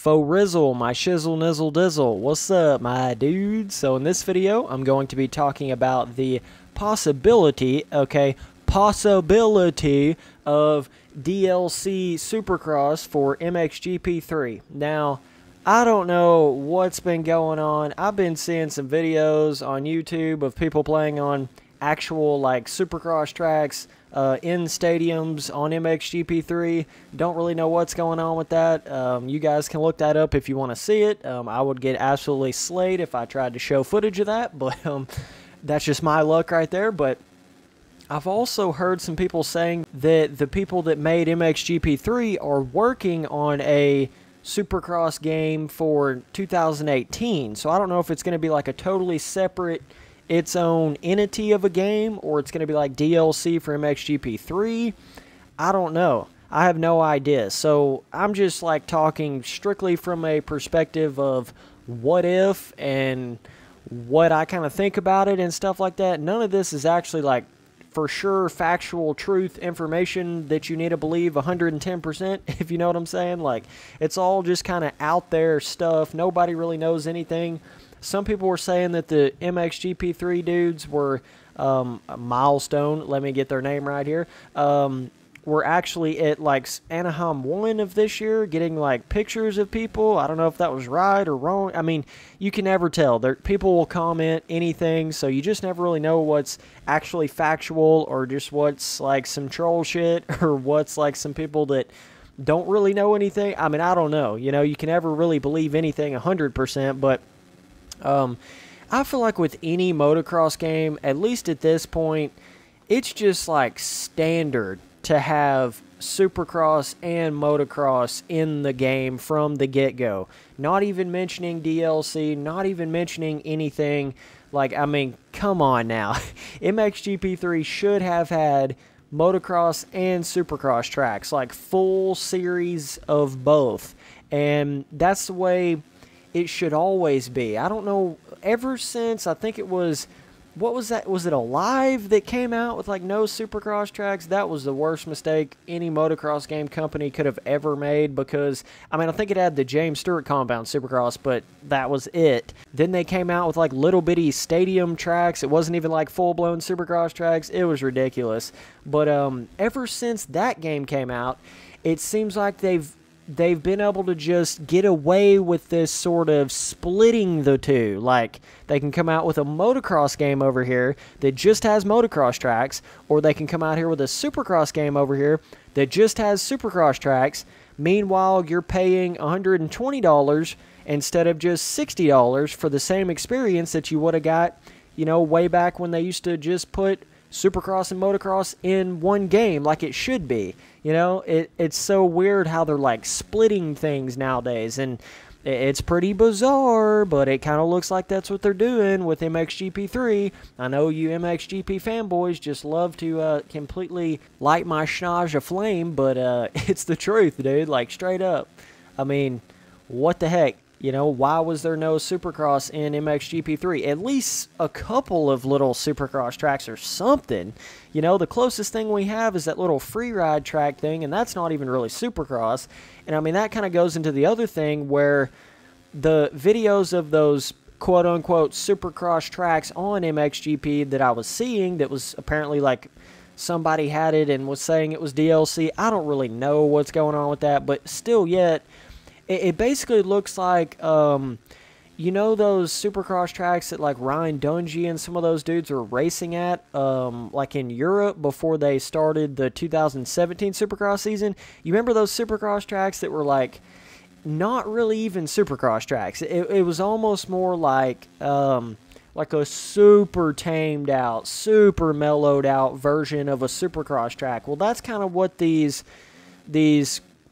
Faux Rizzle, my shizzle nizzle dizzle. What's up, my dudes? So in this video, I'm going to be talking about the possibility, possibility of DLC Supercross for MXGP 3. Now, I don't know what's been going on. I've been seeing some videos on YouTube of people playing on actual like Supercross tracks in stadiums on MXGP3. Don't really know what's going on with that. You guys can look that up if you want to see it. I would get absolutely slayed if I tried to show footage of that, but that's just my luck right there. But I've also heard some people saying that the people that made MXGP3 are working on a Supercross game for 2018. So I don't know if it's going to be like a totally separate, its own entity of a game, or it's going to be like DLC for MXGP3. I don't know. I have no idea. So I'm just like talking strictly from a perspective of what if and what I kind of think about it and stuff like that. None of this is actually like for sure factual truth information that you need to believe 110%, if you know what I'm saying. Like, it's all just kind of out there stuff. Nobody really knows anything. Some people were saying that the MXGP3 dudes were Milestone, let me get their name right here, were actually at like Anaheim 1 of this year getting like pictures of people. I don't know if that was right or wrong. I mean, you can never tell. People will comment anything, so you just never really know what's actually factual or just what's like some troll shit or what's like some people that don't really know anything. I mean, I don't know. You know, you can never really believe anything 100%, but I feel like with any motocross game, at least at this point, it's just like standard to have Supercross and motocross in the game from the get-go. Not even mentioning DLC, not even mentioning anything. Like, I mean, come on now. MXGP3 should have had motocross and Supercross tracks, like full series of both. And that's the way it should always be. I don't know, ever since, I think it was, what was that? Was it Alive that came out with like no Supercross tracks? That was the worst mistake any motocross game company could have ever made, because, I mean, I think it had the James Stewart compound Supercross, but that was it. Then they came out with like little bitty stadium tracks. It wasn't even like full-blown Supercross tracks. It was ridiculous. But ever since that game came out, it seems like they've been able to just get away with this sort of splitting the two. Like, they can come out with a motocross game over here that just has motocross tracks, or they can come out here with a Supercross game over here that just has Supercross tracks. Meanwhile, you're paying $120 instead of just $60 for the same experience that you would have got, you know, way back when they used to just put Supercross and motocross in one game like it should be. You know, it's so weird how they're like splitting things nowadays, and it's pretty bizarre, but it kind of looks like that's what they're doing with MXGP3. I know you MXGP fanboys just love to completely light my schnoz aflame, but it's the truth, dude, like straight up. I mean, what the heck? You know, why was there no Supercross in MXGP3? At least a couple of little Supercross tracks or something. You know, the closest thing we have is that little free ride track thing, and that's not even really Supercross. And I mean, that kind of goes into the other thing where the videos of those quote-unquote Supercross tracks on MXGP that I was seeing, that was apparently like somebody had it and was saying it was DLC. I don't really know what's going on with that, but still yet, it basically looks like, you know, those Supercross tracks that like Ryan Dungey and some of those dudes were racing at, like in Europe before they started the 2017 Supercross season. You remember those Supercross tracks that were like not really even Supercross tracks? It was almost more like a super tamed out, super mellowed out version of a Supercross track. Well, that's kind of what these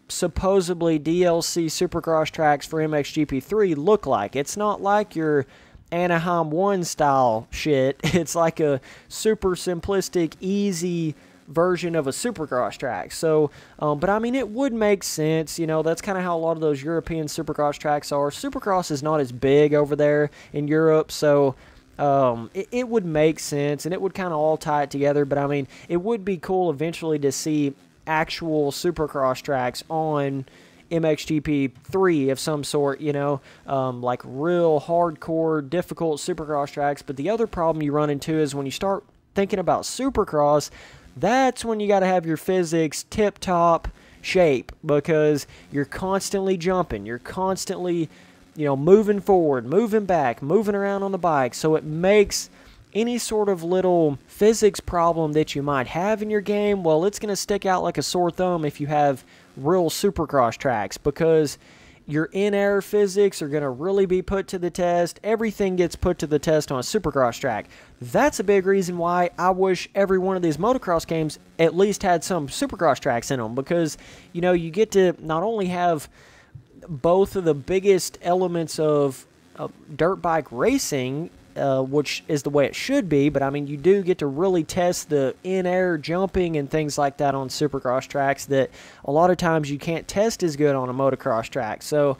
supposedly DLC Supercross tracks for MXGP3 look like. It's not like your Anaheim 1 style shit. It's like a super simplistic, easy version of a Supercross track. So, but I mean, it would make sense. You know, that's kind of how a lot of those European Supercross tracks are. Supercross is not as big over there in Europe, so it would make sense, and it would kind of all tie it together. But I mean, it would be cool eventually to see actual Supercross tracks on MXGP 3 of some sort, you know, like real hardcore, difficult Supercross tracks. But the other problem you run into is when you start thinking about Supercross, that's when you got to have your physics tip-top shape, because you're constantly jumping, you're constantly, you know, moving forward, moving back, moving around on the bike. So it makes any sort of little physics problem that you might have in your game, well, it's going to stick out like a sore thumb if you have real Supercross tracks, because your in-air physics are going to really be put to the test. Everything gets put to the test on a Supercross track. That's a big reason why I wish every one of these motocross games at least had some Supercross tracks in them, because, you know, you get to not only have both of the biggest elements of dirt bike racing, which is the way it should be, but I mean, you do get to really test the in-air jumping and things like that on Supercross tracks that a lot of times you can't test as good on a motocross track. So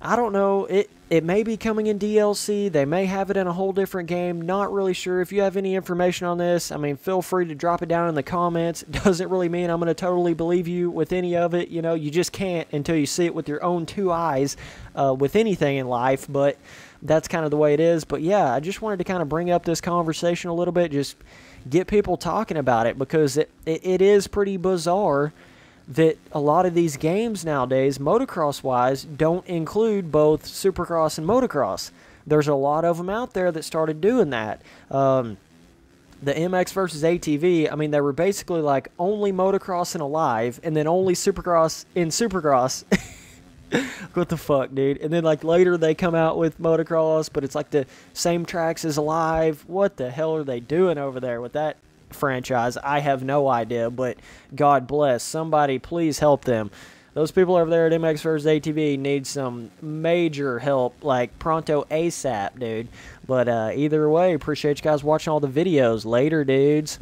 I don't know, it may be coming in DLC, they may have it in a whole different game, not really sure. If you have any information on this, I mean, feel free to drop it down in the comments. It doesn't really mean I'm going to totally believe you with any of it, you know, you just can't until you see it with your own two eyes with anything in life, but that's kind of the way it is. But yeah, I just wanted to kind of bring up this conversation a little bit, just get people talking about it, because it is pretty bizarre that a lot of these games nowadays, motocross-wise, don't include both Supercross and motocross. There's a lot of them out there that started doing that. The MX versus ATV, I mean, they were basically like only motocross and alive, and then only Supercross in Supercross. What the fuck, dude? And then, like, later they come out with motocross, but it's like the same tracks as alive. What the hell are they doing over there with that franchise? I have no idea, but God bless. Somebody please help them. Those people over there at MX vs. ATV need some major help, like pronto ASAP, dude. But either way, appreciate you guys watching all the videos. Later, dudes.